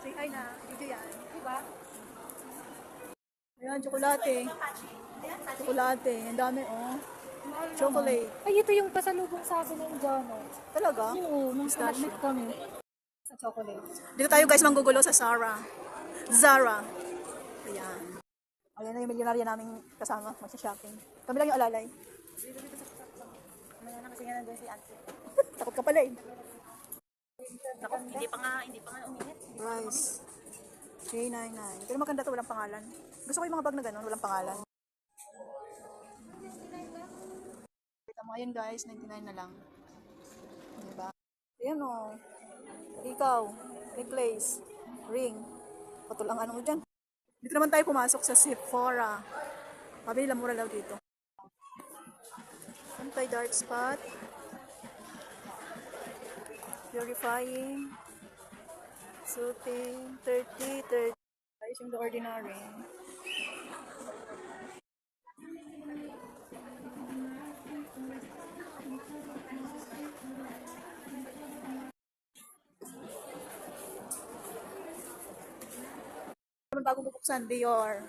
Say hi na. Video yan. Diba? Ayan, tsokolate. Tsokolate. Ang dami, oh. Chocolate. Ay, ito yung pasalubong sa akin ng Jono. Talaga? Oo, nung summit kami. Sa chocolate. Dito tayo guys manggugulo sa Zara. Zara. Ayan. Ayan na yung milyonarya naming kasama. Magsha-shopping. Kami lang yung alalay. Mamaya na kasi nga nandun si Auntie. Takot ka pala eh. Ako, hindi pa nga uminit. Rice. J99. Pero maganda to, walang pangalan. Gusto ko yung mga bag na ganun, walang pangalan. Kita mo, ayun guys, 99 na lang. Diba? Ayan o. Ikaw, necklace, ring. Patol ang ano mo dyan. Dito naman tayo pumasok sa Sephora. Mabili lang, mura daw dito. Anti-dark spot. Purifying. Soothing. 30. Ayos yung The Ordinary. Naman bagong bubuksan, Dior.